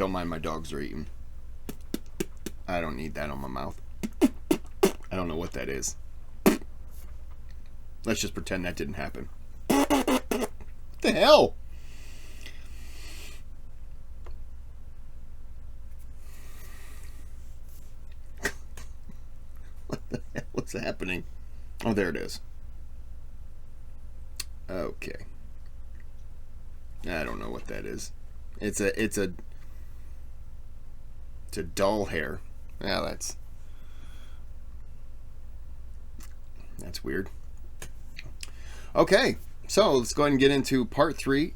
Don't mind my dogs are eating. I don't need that on my mouth. I don't know what that is. Let's just pretend that didn't happen. What the hell? What the hell is happening? Oh, there it is. Okay. I don't know what that is. It's a dull hair. Yeah, that's weird. Okay, so let's go ahead and get into part 3,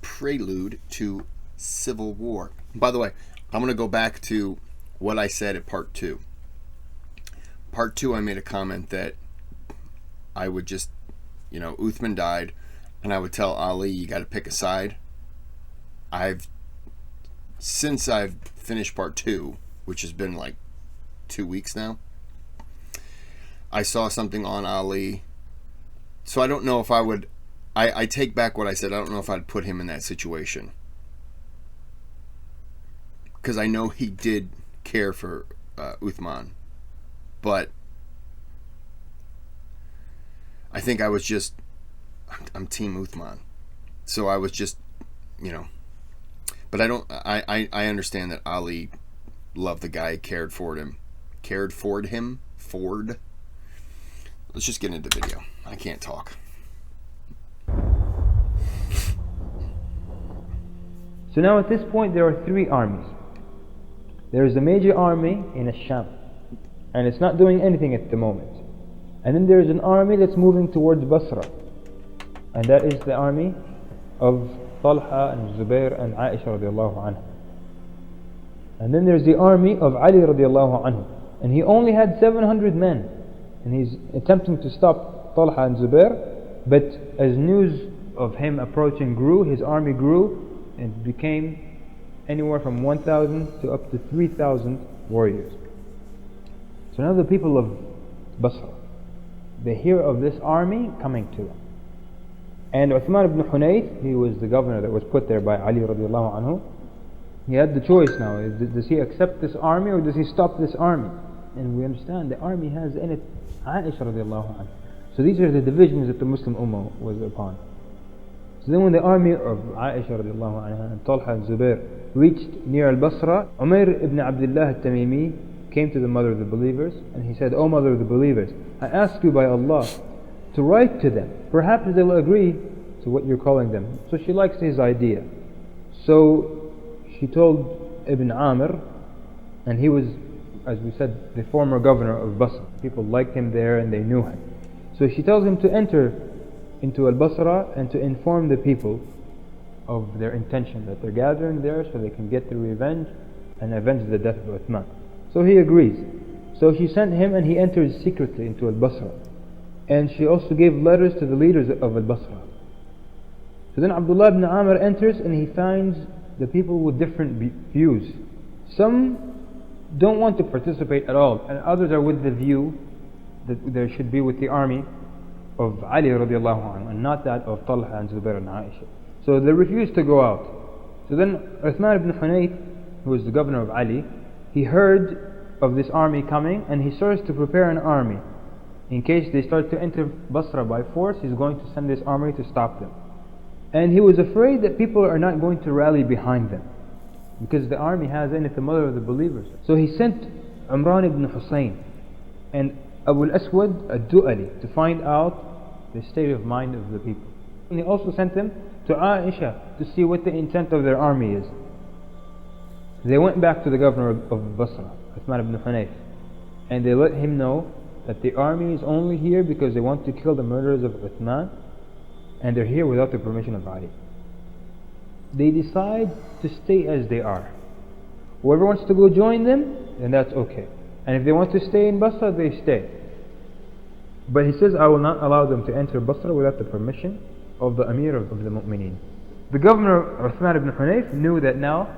Prelude to Civil War. By the way, I'm going to go back to what I said at part 2. Part 2, I made a comment that I would just, Uthman died, and I would tell Ali, you got to pick a side. Since I've finished part 2, which has been like 2 weeks now, I saw something on Ali. So I don't know if I would, I take back what I said. I don't know if I'd put him in that situation. Because I know he did care for Uthman. But I think I was just, I'm Team Uthman. So I was just, but I understand that Ali loved the guy, cared for him. Let's just get into the video. I can't talk. So now at this point there are 3 armies. There is a major army in Sham, and it's not doing anything at the moment. And then there is an army that's moving towards Basra, and that is the army of Talha and Zubair and Aisha radiallahu anha. And then there's the army of Ali radiallahu anhu, and he only had 700 men, and he's attempting to stop Talha and Zubair. But as news of him approaching grew, his army grew, and became anywhere from 1,000 to up to 3,000 warriors. So now the people of Basra, they hear of this army coming to them. And Uthman ibn Hunayf, he was the governor that was put there by Ali radiallahu anhu. He had the choice now. Does he accept this army or does he stop this army? And we understand the army has in it Aisha radiallahu anha. So these are the divisions that the Muslim Ummah was upon. So then when the army of Aisha radiallahu anha and Talha and Zubair reached near al-Basra, Umair ibn Abdullah al-Tamimi came to the mother of the believers and he said, "O mother of the believers, I ask you by Allah to write to them. Perhaps they'll agree to what you're calling them." So she likes his idea. So she told Ibn Amr, and he was, as we said, the former governor of Basra. People liked him there and they knew him. So she tells him to enter into al-Basra and to inform the people of their intention, that they're gathering there so they can get their revenge and avenge the death of Uthman. So he agrees. So she sent him and he enters secretly into al-Basra. And she also gave letters to the leaders of al-Basra. So then Abdullah ibn Amr enters and he finds the people with different views. Some don't want to participate at all, and others are with the view that there should be with the army of Ali radiallahu anhu and not that of Talha and Zubair and Aisha. So they refused to go out. So then Uthman ibn Hunayf, who was the governor of Ali, he heard of this army coming and he starts to prepare an army. In case they start to enter Basra by force, he's going to send this army to stop them. And he was afraid that people are not going to rally behind them, because the army has in it the mother of the believers. So he sent Imran ibn Hussein and Abu al-Aswad al-Du'ali to find out the state of mind of the people. And he also sent them to Aisha to see what the intent of their army is. They went back to the governor of Basra, Uthman ibn Hunayf, and they let him know that the army is only here because they want to kill the murderers of Uthman, and they're here without the permission of Ali. They decide to stay as they are. Whoever wants to go join them, then that's okay. And if they want to stay in Basra, they stay. But he says, I will not allow them to enter Basra without the permission of the Amir of the Mu'mineen. The governor Uthman ibn Hunayf knew that now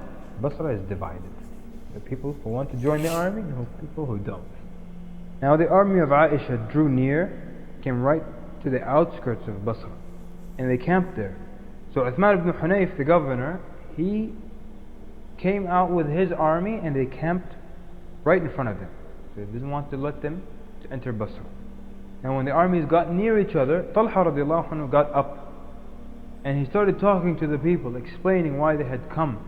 Basra is divided. The people who want to join the army and the people who don't. Now the army of Aisha drew near, came right to the outskirts of Basra, and they camped there. So Uthman ibn Hunayf, the governor, he came out with his army and they camped right in front of them. So he didn't want to let them to enter Basra. And when the armies got near each other, Talha radiallahu anhu got up and he started talking to the people, explaining why they had come.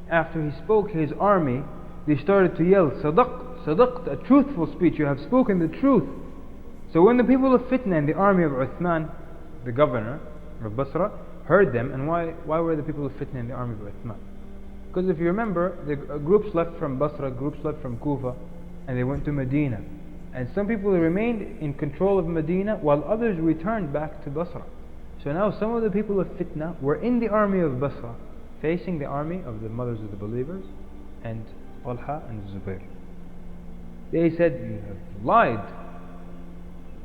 After he spoke his army, they started to yell, Sadaqt, Sadaqt, a truthful speech, you have spoken the truth. So when the people of Fitna and the army of Uthman, the governor of Basra, heard them, and why were the people of Fitna in the army of Uthman? Because if you remember, the groups left from Basra, groups left from Kufa, and they went to Medina. And some people remained in control of Medina, while others returned back to Basra. So now some of the people of Fitna were in the army of Basra, facing the army of the mothers of the believers, and Talha and Zubair. They said, you have lied.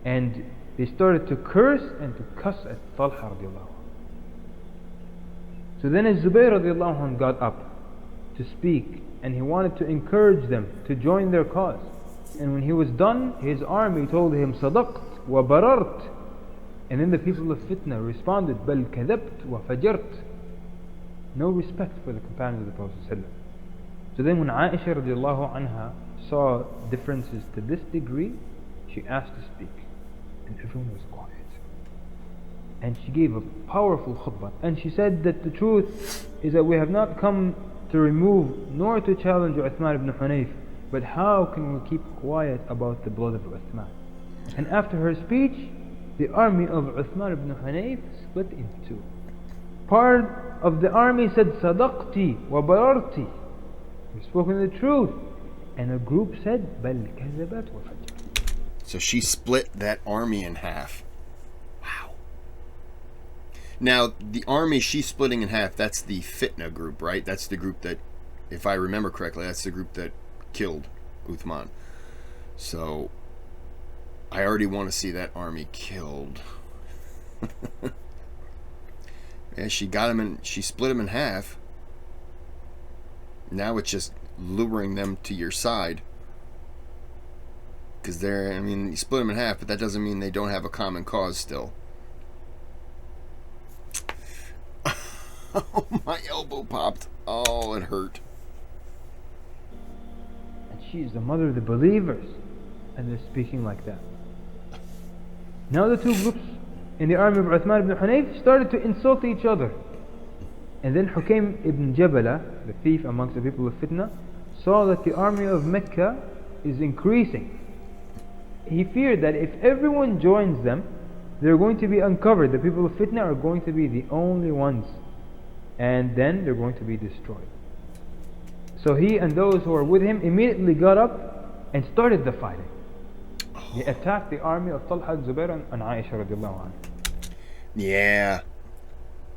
And they started to curse and to cuss at Talha radiallahu anhu. So then Zubair radiallahu anhu got up to speak, and he wanted to encourage them to join their cause. And when he was done, his army told him, Sadaqt wa barart. And then the people of Fitna responded, Bal kadhabt wa fajart. No respect for the companions of the Prophet ﷺ. So then when Aisha radiallahu anha saw differences to this degree, she asked to speak. And everyone was quiet. And she gave a powerful khutbah. And she said that the truth is that we have not come to remove nor to challenge Uthman ibn Hunayf, but how can we keep quiet about the blood of Uthman? And after her speech, the army of Uthman ibn Hunayf split in two. Part of the army said, Sadaqti wa bararti. You've spoken the truth. And a group said, Bal kazabat wa fajr. So she split that army in half. Wow. Now, the army she's splitting in half, that's the Fitna group, right? That's the group that, if I remember correctly, that's the group that killed Uthman. So, I already want to see that army killed. Yeah, she got him in, she split him in half. Now it's just luring them to your side. Because they're, I mean, you split them in half, but that doesn't mean they don't have a common cause still. Oh, my elbow popped. Oh, it hurt. And she is the mother of the believers. And they're speaking like that. Now the two groups in the army of Uthman ibn Hunayf started to insult each other. And then Hukaym ibn Jabala, the thief amongst the people of Fitna, saw that the army of Mecca is increasing. He feared that if everyone joins them, they're going to be uncovered. The people of Fitna are going to be the only ones. And then they're going to be destroyed. So he and those who were with him immediately got up and started the fighting. He attacked the army of Talha, Zubair and Aisha radiallahu anha. Yeah.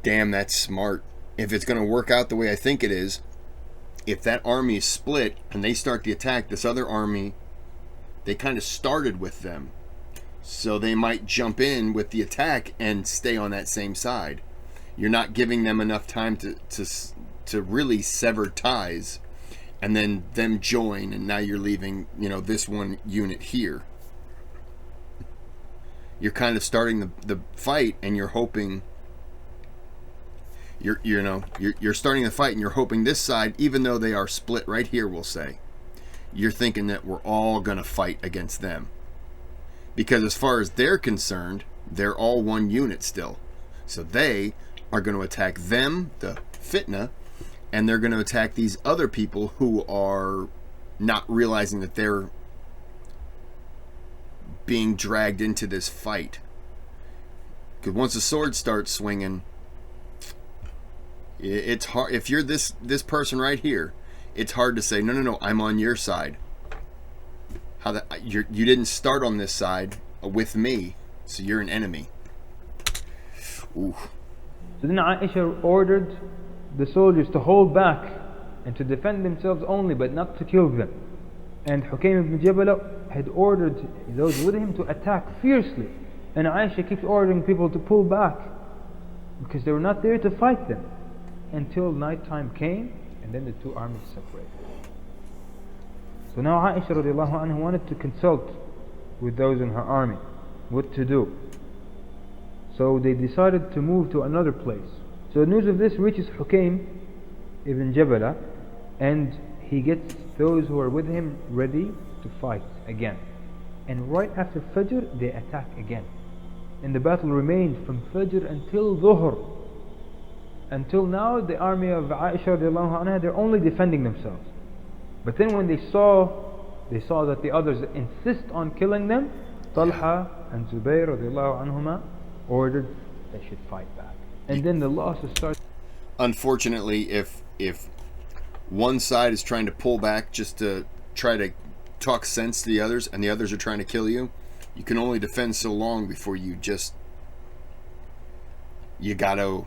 Damn, that's smart. If it's going to work out the way I think it is, if that army is split and they start the attack, this other army, they kind of started with them. So they might jump in with the attack and stay on that same side. You're not giving them enough time to really sever ties, and then them join, and now you're leaving, you know, this one unit here. You're kind of starting the fight, and you're hoping you're starting the fight, and you're hoping this side, even though they are split right here, we'll say, you're thinking that we're all gonna fight against them, because as far as they're concerned, they're all one unit still. So they are going to attack them, the Fitna, and they're going to attack these other people who are not realizing that they're being dragged into this fight. Because once the sword starts swinging, it's hard. If you're this person right here, it's hard to say, no, I'm on your side. How that you didn't start on this side with me, so you're an enemy. Ooh. So then Aisha ordered the soldiers to hold back and to defend themselves only, but not to kill them. And Hukaym ibn Jabala had ordered those with him to attack fiercely. And Aisha keeps ordering people to pull back because they were not there to fight them until nighttime came, and then the two armies separated. So now Aisha radiallahu anha wanted to consult with those in her army what to do. So they decided to move to another place. So the news of this reaches Hukaym ibn Jabala, and he gets those who are with him ready to fight again. And right after Fajr, they attack again. And the battle remained from Fajr until Dhuhr. Until now, the army of Aisha radiallahu anha, they're only defending themselves. But then when they saw that the others insist on killing them, Talha and Zubayr radiallahu anhuma ordered they should fight back. And then the losses started. Unfortunately, if one side is trying to pull back just to try to talk sense to the others, and the others are trying to kill you, you can only defend so long before you gotta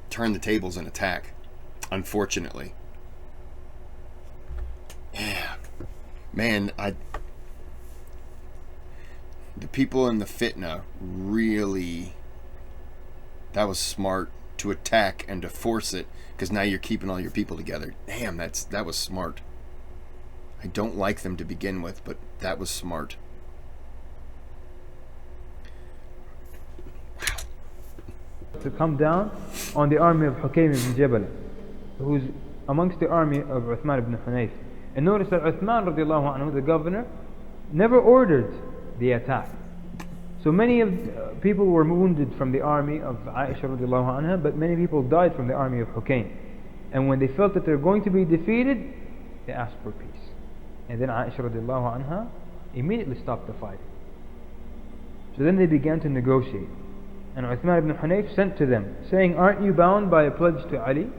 turn the tables and attack. Unfortunately. Yeah. Man, the people in the Fitna really, that was smart to attack and to force it, because now you're keeping all your people together. Damn, that was smart. I don't like them to begin with, but that was smart. To come down on the army of Hukaym ibn Jabal, who's amongst the army of Uthman ibn Hunayf. And notice that Uthman radiallahu anhu, the governor, never ordered the attack. So many of people were wounded from the army of Aisha radiallahu anha, but many people died from the army of Hukaym. And when they felt that they're going to be defeated, they asked for peace. And then Aisha radiallahu anha immediately stopped the fight. So then they began to negotiate. And Uthman ibn Hunayf sent to them, saying, aren't you bound by a pledge to Ali?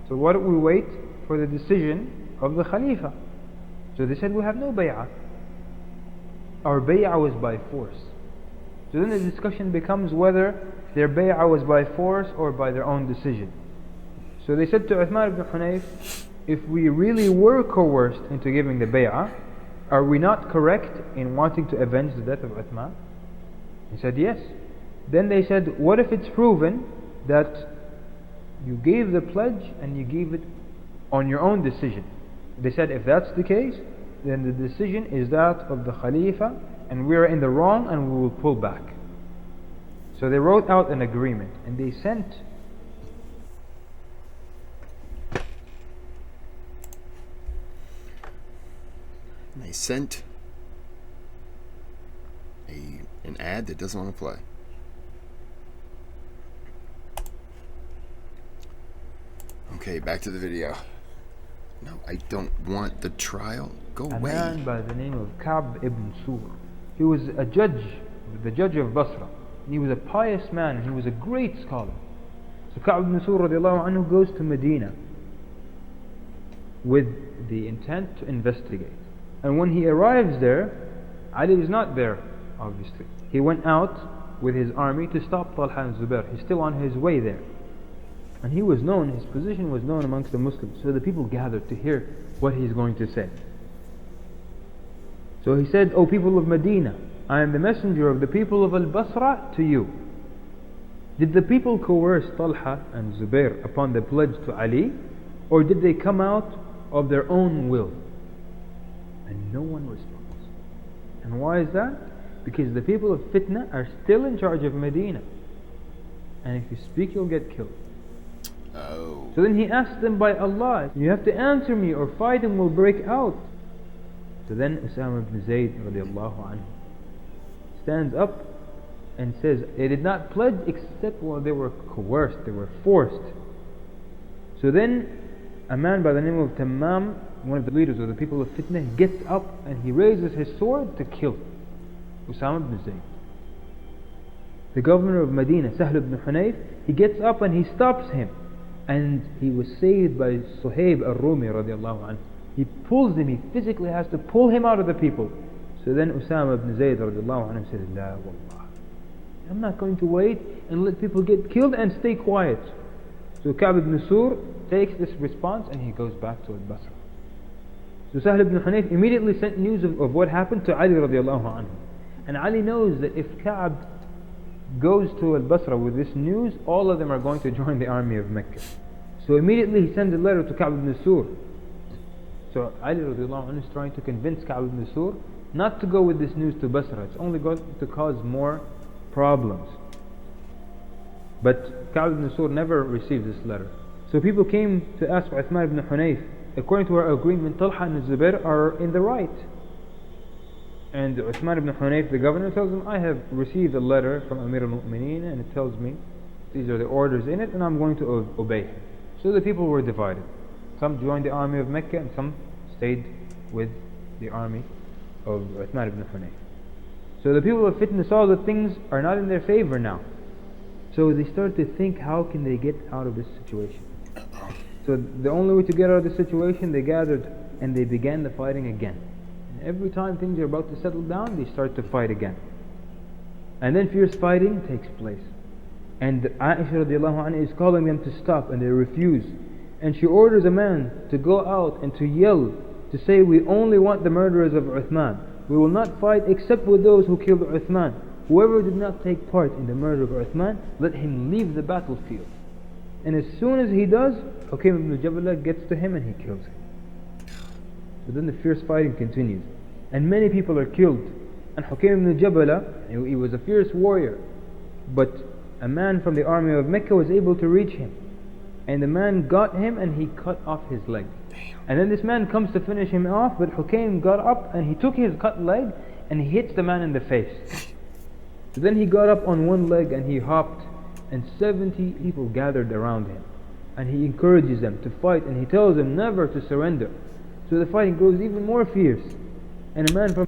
So why don't we wait for the decision of the Khalifa? So they said, we have no bay'ah. Our bay'ah was by force. So then the discussion becomes whether their bay'ah was by force or by their own decision. So they said to Uthman ibn Hunayf, if we really were coerced into giving the bay'ah, are we not correct in wanting to avenge the death of Uthman? He said, yes. Then they said, what if it's proven that you gave the pledge and you gave it on your own decision? They said, if that's the case, then the decision is that of the Khalifa, and we are in the wrong and we will pull back. So they wrote out an agreement, and they sent an ad that doesn't want to play. Okay, back to the video. No, I don't want the trial. Go away. A man by the name of Ka'b ibn Sur. He was a judge, the judge of Basra. He was a pious man, and he was a great scholar. So Ka'b ibn Sur radiallahu anhu goes to Medina with the intent to investigate. And when he arrives there, Ali is not there, obviously. He went out with his army to stop Talha and Zubair. He's still on his way there. And he was known, his position was known amongst the Muslims. So the people gathered to hear what he's going to say. So he said, O people of Medina, I am the messenger of the people of Al-Basra to you. Did the people coerce Talha and Zubair upon the pledge to Ali, or did they come out of their own will? And no one responds. And why is that? Because the people of Fitna are still in charge of Medina. And if you speak, you'll get killed. Oh. So then he asked them, by Allah, you have to answer me or fighting will break out. So then Usama ibn Zayd radiallahu anhu stands up and says, they did not pledge except while they were coerced, they were forced. So then a man by the name of Tammam, one of the leaders of the people of Fitna, he gets up and he raises his sword to kill Usama ibn Zayd. The governor of Medina, Sahl ibn Hunayf, he gets up and he stops him. And he was saved by Suhaib al-Rumi radiallahu anhu. He pulls him, he physically has to pull him out of the people. So then Usama ibn Zayd radiallahu anhu says, La wallah, I'm not going to wait and let people get killed and stay quiet. So Ka'b ibn Sur takes this response and he goes back to Al-Basra. So Sahl ibn Hunayf immediately sent news of what happened to Ali radiallahu anhu. And Ali knows that if Ka'b goes to Al-Basra with this news, all of them are going to join the army of Mecca. So immediately he sends a letter to Ka'b ibn Sur. So Ali radiallahu anhu is trying to convince Ka'b ibn Sur not to go with this news to Basra. It's only going to cause more problems. But Ka'b ibn Sur never received this letter. So So people came to ask Uthman ibn Hunayf, according to our agreement, Talha and Zubair are in the right. And Uthman ibn Hunayf, the governor, tells him, I have received a letter from Amir al-Mu'mineen and it tells me these are the orders in it and I'm going to obey him. So the people were divided. Some joined the army of Mecca and some stayed with the army of Uthman ibn Hunayf. So the people of Fitna saw that things are not in their favor now. So they started to think, how can they get out of this situation? So the only way to get out of this situation, they gathered and they began the fighting again. And every time things are about to settle down, they start to fight again. And then fierce fighting takes place. And Aisha radiallahu anha is calling them to stop and they refuse. And she orders a man to go out and to yell, to say, we only want the murderers of Uthman. We will not fight except with those who killed Uthman. Whoever did not take part in the murder of Uthman, let him leave the battlefield. And as soon as he does, Hukaym ibn Jabala gets to him and he kills him. So then the fierce fighting continues. And many people are killed. And Hukaym ibn Jabala, he was a fierce warrior. But a man from the army of Mecca was able to reach him. And the man got him and he cut off his leg. And then this man comes to finish him off, but Hukaym got up and he took his cut leg and he hits the man in the face. So then he got up on one leg and he hopped, and 70 people gathered around him. And he encourages them to fight and he tells them never to surrender. So the fighting grows even more fierce. And a man from...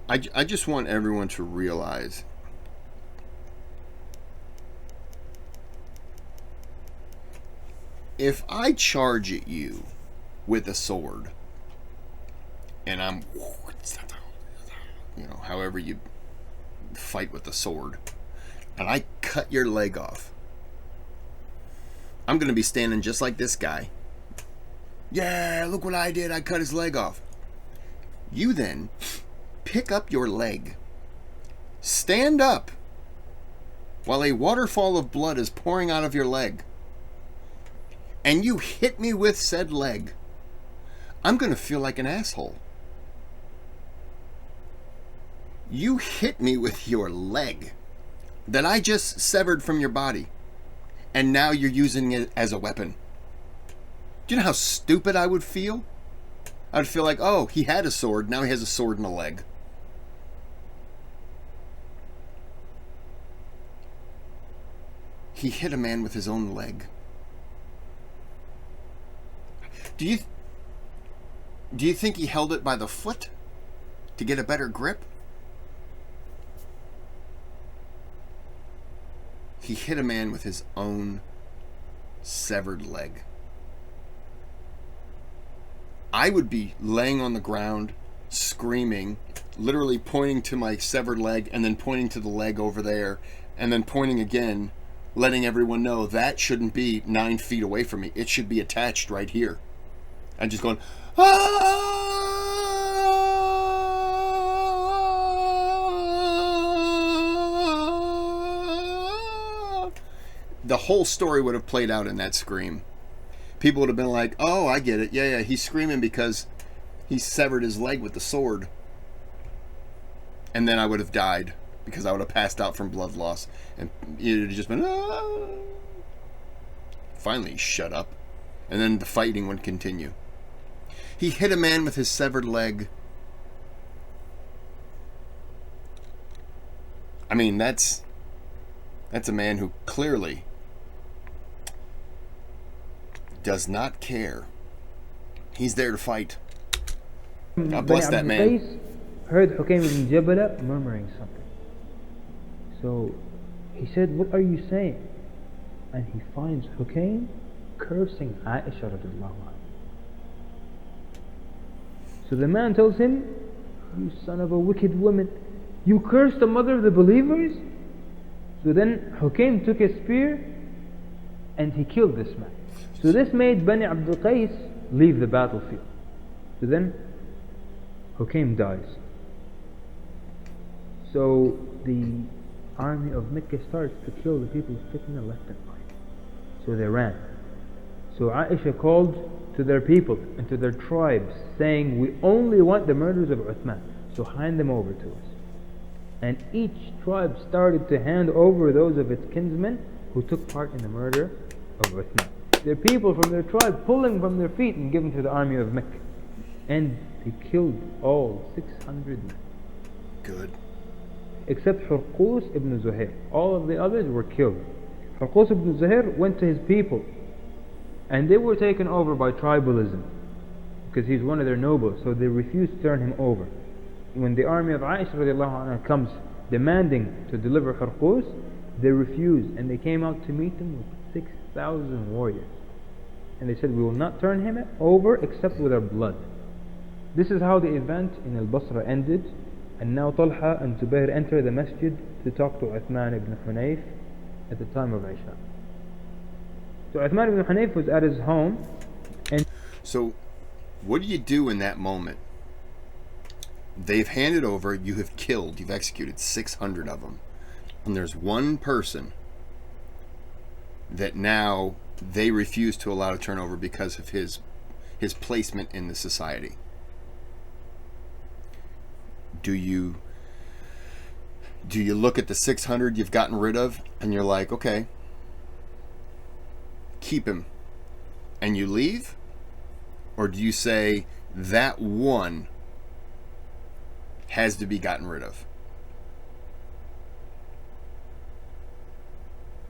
I just want everyone to realize if I charge at you with a sword and I'm, however you fight with a sword, and I cut your leg off, I'm going to be standing just like this guy. Yeah, look what I did. I cut his leg off. You then pick up your leg, stand up while a waterfall of blood is pouring out of your leg, and you hit me with said leg. I'm going to feel like an asshole. You hit me with your leg that I just severed from your body, and now you're using it as a weapon. Do you know how stupid I would feel? I would feel like, oh, he had a sword, now he has a sword and a leg. He hit a man with his own leg. Do you think he held it by the foot to get a better grip? He hit a man with his own severed leg. I would be laying on the ground, screaming, literally pointing to my severed leg and then pointing to the leg over there and then pointing again, letting everyone know that shouldn't be 9 feet away from me. It should be attached right here. And just going, ah! The whole story would have played out in that scream. People would have been like, oh, I get it. Yeah, he's screaming because he severed his leg with the sword. And then I would have died because I would have passed out from blood loss. And it would have just been, ah! Finally, shut up. And then the fighting would continue. He hit a man with his severed leg. I mean, that's a man who clearly does not care. He's there to fight. God bless that man. Qais heard Hukaym ibn Jabala murmuring something. So he said, what are you saying? And he finds Hukaym cursing Aisha radiallahu anha. So the man tells him, you son of a wicked woman, you cursed the mother of the believers? So then Hukaym took a spear and he killed this man. So this made Bani Abdul Qais leave the battlefield. So then Hukaym dies. So the army of Mecca starts to kill the people of Fitna left and right. So they ran. So Aisha called to their people and to their tribes, saying, we only want the murders of Uthman, so hand them over to us. And each tribe started to hand over those of its kinsmen who took part in the murder of Uthman. their people from their tribe, pulling from their feet and giving to the army of Mecca. And they killed all 600 men. Good. Except Hurqus ibn Zuhair. All of the others were killed. Hurqus ibn Zuhair went to his people, and they were taken over by tribalism, because he's one of their nobles, so they refused to turn him over. When the army of Aisha radiallahu anha comes demanding to deliver Hurqus, they refused, and they came out to meet him with 6,000 warriors. And they said, we will not turn him over except with our blood. This is how the event in Al-Basra ended. And now Talha and Zubair enter the masjid to talk to Uthman ibn Hunayf at the time of Isha. So Uthman ibn Hunayf was at his home. And so what do you do in that moment? They've handed over, you have killed, you've executed 600 of them. And there's one person that now they refuse to allow to turn over because of his placement in the society. Do you look at the 600 you've gotten rid of and you're like, okay, keep him, and you leave? Or do you say that one has to be gotten rid of?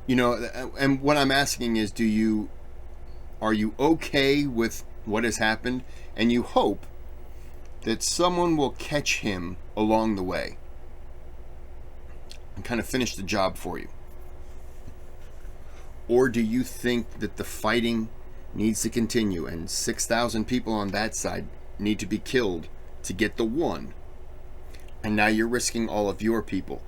You know, and what I'm asking is, are you okay with what has happened, and you hope that someone will catch him along the way and kind of finish the job for you? Or do you think that the fighting needs to continue and 6,000 people on that side need to be killed to get the one, and now you're risking all of your people?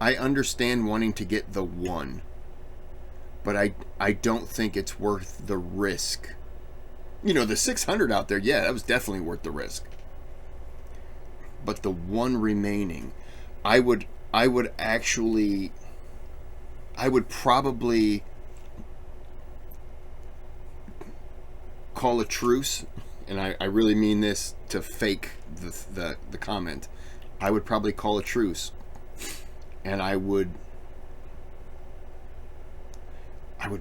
I understand wanting to get the one, but I don't think it's worth the risk. You know, the 600 out there, yeah, that was definitely worth the risk. But the one remaining, I would probably call a truce, and I really mean this to fake the comment. I would probably call a truce, and I would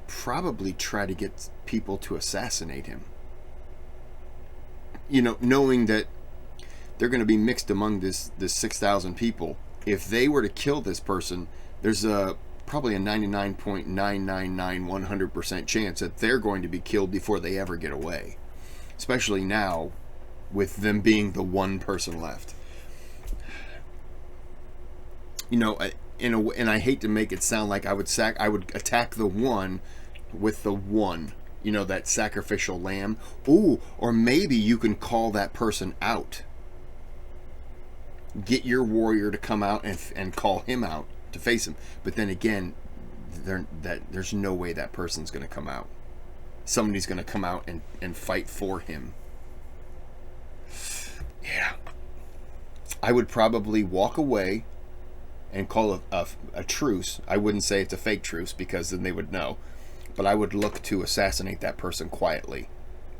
probably try to get people to assassinate him. You know, knowing that they're going to be mixed among this 6,000 people. If they were to kill this person, there's probably a 99.999 100% chance that they're going to be killed before they ever get away. Especially now, with them being the one person left. You know, and I hate to make it sound like I would attack the one with the one, you know, that sacrificial lamb. Ooh, or maybe you can call that person out. Get your warrior to come out and call him out to face him. But then again, there's no way that person's going to come out. Somebody's going to come out and fight for him. Yeah. I would probably walk away and call a truce. I wouldn't say it's a fake truce, because then they would know. But I would look to assassinate that person quietly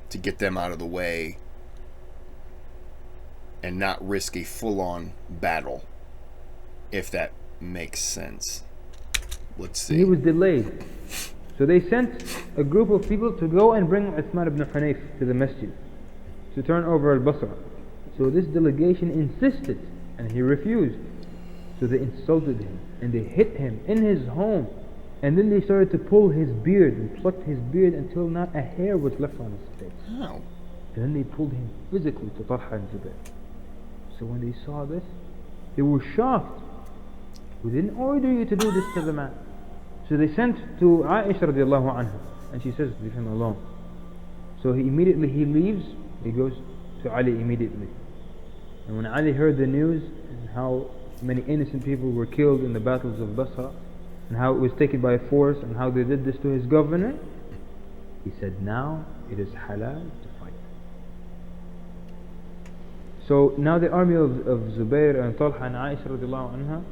to get them out of the way and not risk a full-on battle, if that makes sense. Let's see. He was delayed. So they sent a group of people to go and bring Uthman ibn Hunayf to the masjid to turn over al-Basra. So this delegation insisted, and he refused. So they insulted him, and they hit him in his home. And then they started to pull his beard and plucked his beard until not a hair was left on his face. How? And then they pulled him physically to Talha and Zubair. So when they saw this, they were shocked. We didn't order you to do this to the man. So they sent to Aisha radiallahu anha, and she says, leave him alone. So he leaves, he goes to Ali immediately. And when Ali heard the news and how many innocent people were killed in the battles of Basra, and how it was taken by force, and how they did this to his governor, he said, now it is halal to fight. So now the army of Zubair and Talha and Aisha radiallahu anha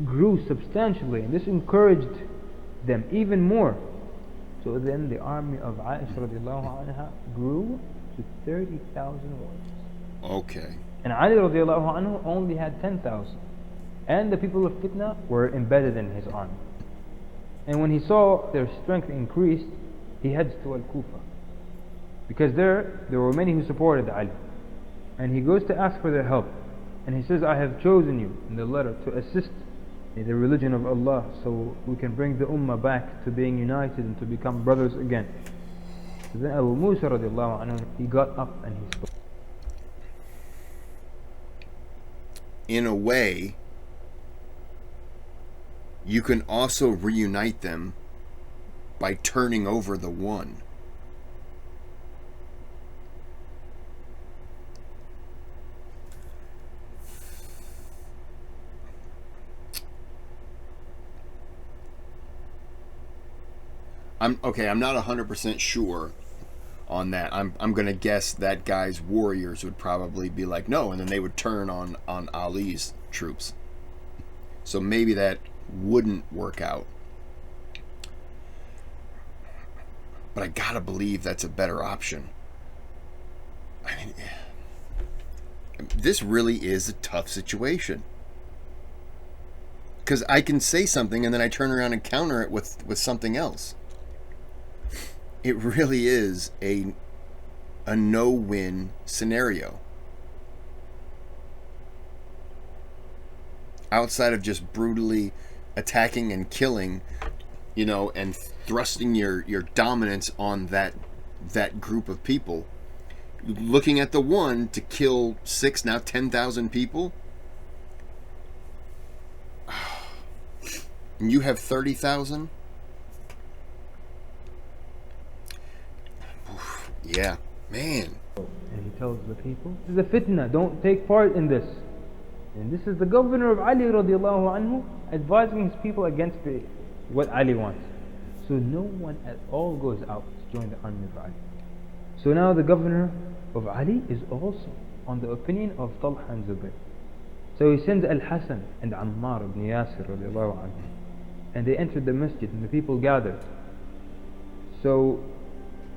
grew substantially, and this encouraged them even more. So then the army of Aisha radiallahu anha grew to 30,000 warriors. Okay. And Ali radiallahu anhu only had 10,000. And the people of Fitna were embedded in his army. And when he saw their strength increased, he heads to Al-Kufa. Because there were many who supported Ali. And he goes to ask for their help. And he says, I have chosen you in the letter to assist in the religion of Allah, so we can bring the Ummah back to being united and to become brothers again. So then Abu Musa radiallahu anhu, he got up and he spoke. In a way, you can also reunite them by turning over the one. I'm not 100% sure on that. I'm gonna guess that guy's warriors would probably be like no, and then they would turn on Ali's troops. So maybe that wouldn't work out. But I gotta believe that's a better option. I mean, this really is a tough situation. Because I can say something and then I turn around and counter it with something else. It really is a no-win scenario. Outside of just brutally attacking and killing, and thrusting your dominance on that group of people. Looking at the one to kill 6, now 10,000 people. And you have 30,000? Yeah, man. And he tells the people, this is a fitna, don't take part in this. And this is the governor of Ali radiallahu anhu advising his people against what Ali wants. So no one at all goes out to join the army of Ali. So now the governor of Ali is also on the opinion of Talha and Zubayr. So he sends Al-Hasan and Ammar ibn Yasir radiallahu anhu. And they entered the masjid and the people gathered. So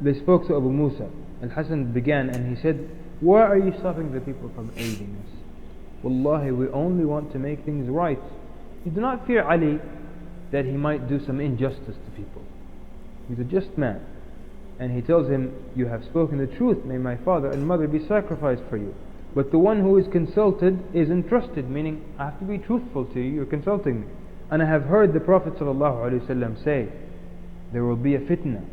they spoke to Abu Musa. Al-Hasan began and he said, why are you stopping the people from aiding us? Wallahi, we only want to make things right. You do not fear Ali that he might do some injustice to people. He's a just man. And he tells him, you have spoken the truth, may my father and mother be sacrificed for you. But the one who is consulted is entrusted, meaning I have to be truthful to you, you're consulting me. And I have heard the Prophet ﷺ say, there will be a fitna.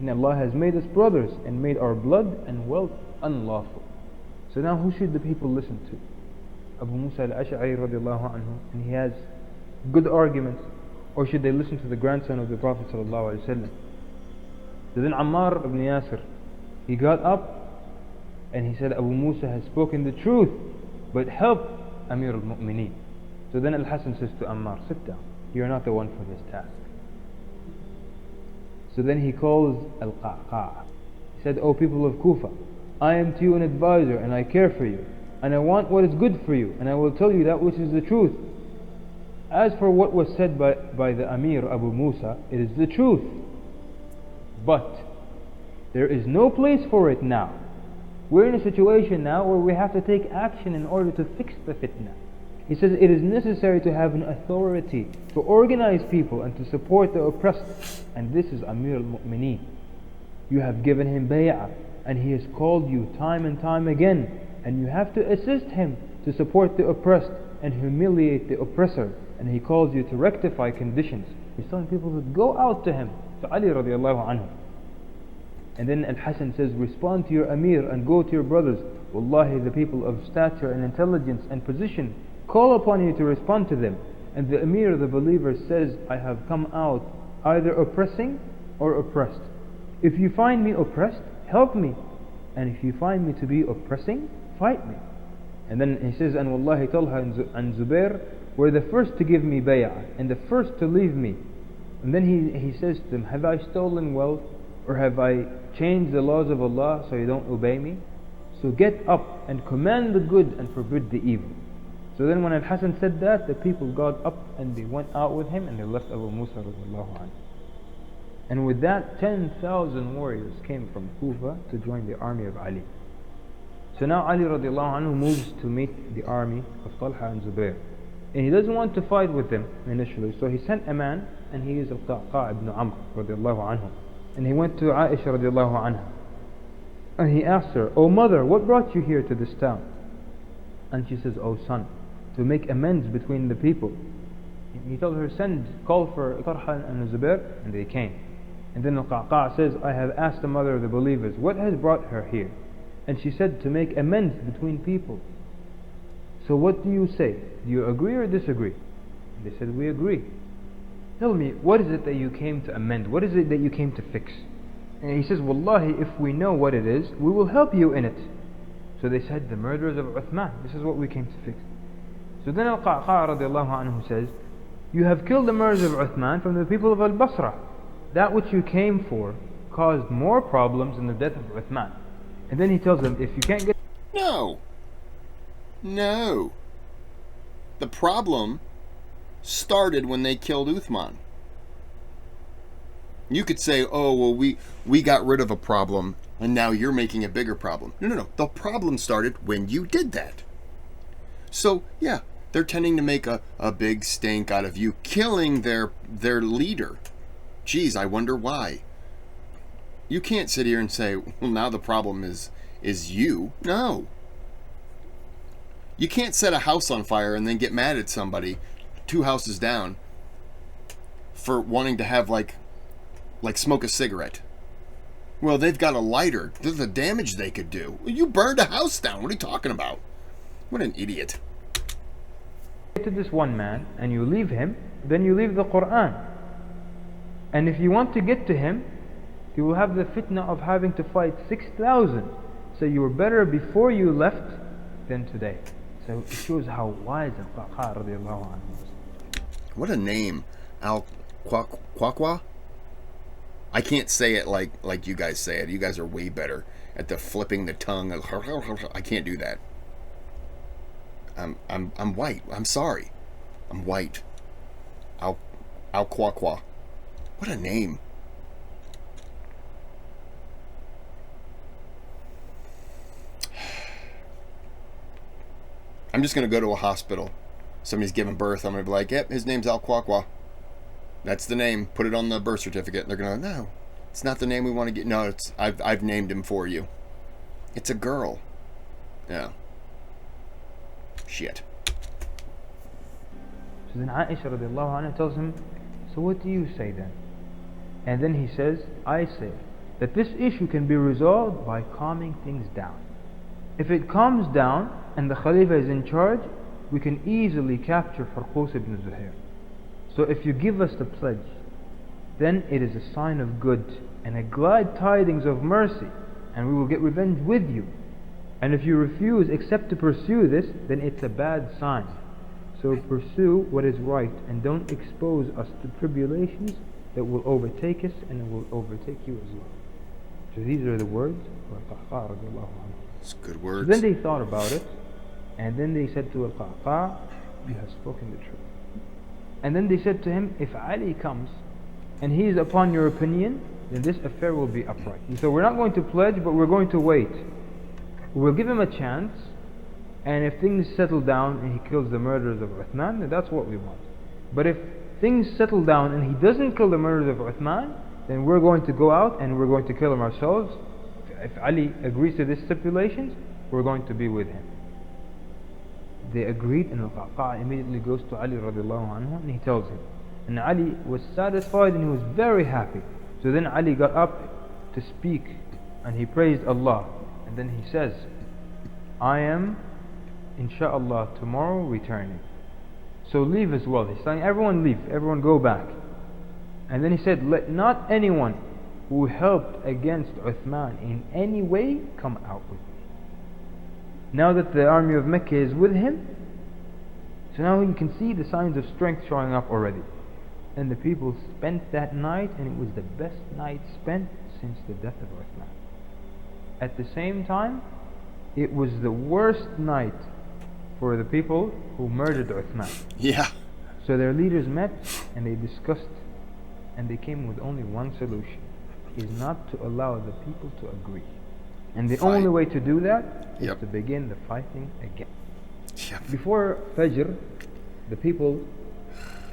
And Allah has made us brothers and made our blood and wealth unlawful. So now who should the people listen to? Abu Musa al-Ash'ari radiallahu anhu, and he has good arguments, or should they listen to the grandson of the Prophet sallallahu alaihi wasallam? So then Ammar ibn Yasir, he got up and he said, Abu Musa has spoken the truth, but help Amir al-Mu'mineen. So then Al-Hasan says to Ammar, sit down, you're not the one for this task. So then he calls Al-Qa'qa'. He said, O people of Kufa, I am to you an advisor and I care for you. And I want what is good for you, and I will tell you that which is the truth. As for what was said by the Amir Abu Musa, it is the truth. But there is no place for it now. We're in a situation now where we have to take action in order to fix the fitna. He says it is necessary to have an authority to organize people and to support the oppressed. And this is Amir al-Mu'mineen. You have given him bay'ah, and he has called you time and time again. And you have to assist him to support the oppressed and humiliate the oppressor. And he calls you to rectify conditions. He's telling people to go out to him, to Ali radiallahu anhu. And then Al-Hasan says, respond to your Amir and go to your brothers. Wallahi, the people of stature and intelligence and position call upon you to respond to them. And the Amir, the believer, says, I have come out either oppressing or oppressed. If you find me oppressed, help me. And if you find me to be oppressing, fight me. And then he says, and Wallahi, Talha and Zubair were the first to give me bay'ah and the first to leave me. And then he says to them, have I stolen wealth or have I changed the laws of Allah so you don't obey me? So get up and command the good and forbid the evil. So then when Al-Hasan said that, the people got up and they went out with him and they left Abu Musa radiallahu anhu. And with that, 10,000 warriors came from Kufa to join the army of Ali. So now Ali radiallahu anhu moves to meet the army of Talha and Zubair. And he doesn't want to fight with them initially. So he sent a man, and he is Al-Qa'qa' ibn Amr radiallahu anhu. And he went to Aisha radiallahu anha. And he asked her, "O mother, what brought you here to this town?" And she says, "O son, to make amends between the people." And he told her, call for Talha and Zubair, and they came. And then Al-Qa'qa' says, "I have asked the mother of the believers, what has brought her here?" And she said, "To make amends between people." "So what do you say? Do you agree or disagree?" And they said, "We agree." "Tell me, what is it that you came to amend? What is it that you came to fix?" And he says, "Wallahi, if we know what it is, we will help you in it." So they said, "The murderers of Uthman, this is what we came to fix." So then Al-Qa'qa' radiallahu anhu says, "You have killed the murderers of Uthman from the people of Al-Basra. That which you came for caused more problems than the death of Uthman." And then he tells them, if you can't get... No. No. The problem started when they killed Uthman. You could say, "Oh, well, we got rid of a problem, and now you're making a bigger problem." No. The problem started when you did that. So, yeah, they're tending to make a big stink out of you killing their leader. Geez, I wonder why. You can't sit here and say, "Well, now the problem is you." No. You can't set a house on fire and then get mad at somebody 2 houses down for wanting to have like smoke a cigarette. Well, they've got a lighter. There's the damage they could do. You burned a house down. What are you talking about? What an idiot. to this one man and you leave him, then you leave the Quran. And if you want to get to him, you will have the fitna of having to fight 6,000. So you were better before you left than today. So it shows how wise Al-Qa'qa' radiallahu anhu was. What a name. Al-Qa'qa'? I can't say it like you guys say it. You guys are way better at the flipping the tongue. I can't do that. I'm white. I'm sorry. I'm white. Al-Qa'qa'. What a name. I'm just going to go to a hospital. Somebody's giving birth. I'm going to be like, yep, his name's Al-Qa'qa'. That's the name. Put it on the birth certificate. And they're going to go, no, it's not the name we want to get. No, I've named him for you. It's a girl. Yeah. Shit. So then Aisha radiallahu anha tells him, so what do you say then? And then he says, I say that this issue can be resolved by calming things down. If it calms down and the Khalifa is in charge, we can easily capture Farqus ibn Zuhair. So if you give us the pledge, then it is a sign of good and a glad tidings of mercy, and we will get revenge with you. And if you refuse except to pursue this, then it's a bad sign. So pursue what is right and don't expose us to tribulations that will overtake us and it will overtake you as well. So these are the words of Al-Qa'qa' radiallahu anhu. It's good words. So then they thought about it, and then they said to Al-Qa'qa', you have spoken the truth. And then they said to him, if Ali comes and he is upon your opinion, then this affair will be upright. And so we're not going to pledge, but we're going to wait. We'll give him a chance, and if things settle down and he kills the murderers of Uthman, then that's what we want. But if things settle down and he doesn't kill the murderers of Uthman, then we're going to go out and we're going to kill him ourselves. If Ali agrees to these stipulations, we're going to be with him. They agreed, and Al-Qa'qa' immediately goes to Ali radiallahu anhu and he tells him. And Ali was satisfied and he was very happy. So then Ali got up to speak and he praised Allah. And then he says, I am, insha'Allah, tomorrow returning. So leave as well. He's saying, everyone leave, everyone go back. And then he said, let not anyone who helped against Uthman in any way come out with me. Now that the army of Mecca is with him, so now you can see the signs of strength showing up already. And the people spent that night, and it was the best night spent since the death of Uthman. At the same time, it was the worst night for the people who murdered Uthman. Yeah. So their leaders met and they discussed, and they came with only one solution, is not to allow the people to agree. And the only way to do that is to begin the fighting again. Yep. Before Fajr, the people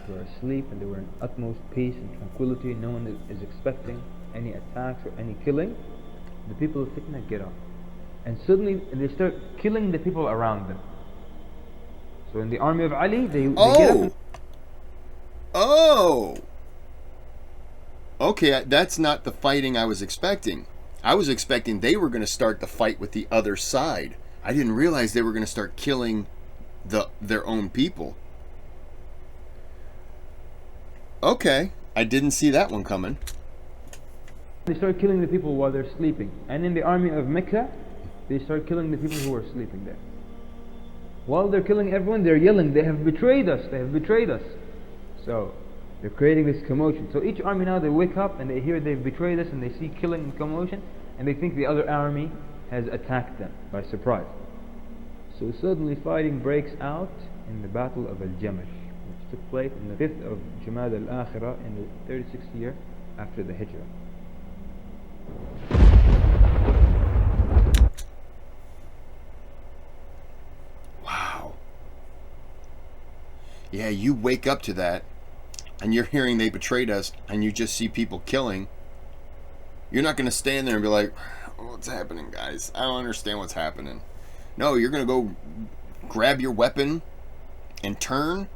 were asleep and they were in utmost peace and tranquility. No one is expecting any attacks or any killing. The people of Fitna get up, and suddenly they start killing the people around them. So in the army of Ali, they get up. Oh! Okay, that's not the fighting I was expecting. I was expecting they were going to start the fight with the other side. I didn't realize they were going to start killing their own people. Okay, I didn't see that one coming. They start killing the people while they're sleeping. And in the army of Mecca, they start killing the people who are sleeping there. While they're killing everyone, they're yelling, "They have betrayed us! They have betrayed us!" So they're creating this commotion. So each army now, they wake up and they hear they've betrayed us, and they see killing and commotion, and they think the other army has attacked them by surprise. So suddenly fighting breaks out in the Battle of Al-Jamal, which took place in the 5th of Jamal al-Akhirah in the 36th year after the Hijrah. Wow. Yeah, you wake up to that, and you're hearing they betrayed us, and you just see people killing. You're not going to stand there and be like, "What's happening, guys? I don't understand what's happening." No, you're going to go grab your weapon and turn,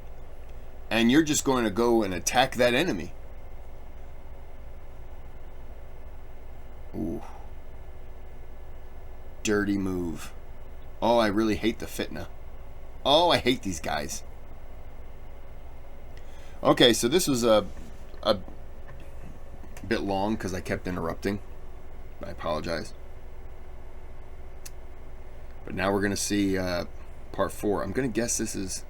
and you're just going to go and attack that enemy. Ooh. Dirty move. Oh, I really hate the Fitna. Oh, I hate these guys. Okay, so this was a bit long because I kept interrupting. I apologize. But now we're going to see part 4. I'm going to guess this is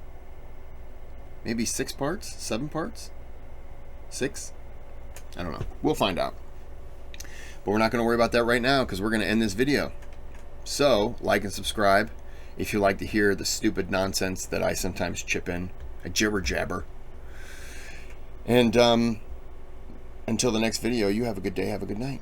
maybe 6 parts? 7 parts? 6? I don't know. We'll find out. But we're not going to worry about that right now because we're going to end this video. So, like and subscribe if you like to hear the stupid nonsense that I sometimes chip in. I jibber jabber. And until the next video, you have a good day, have a good night.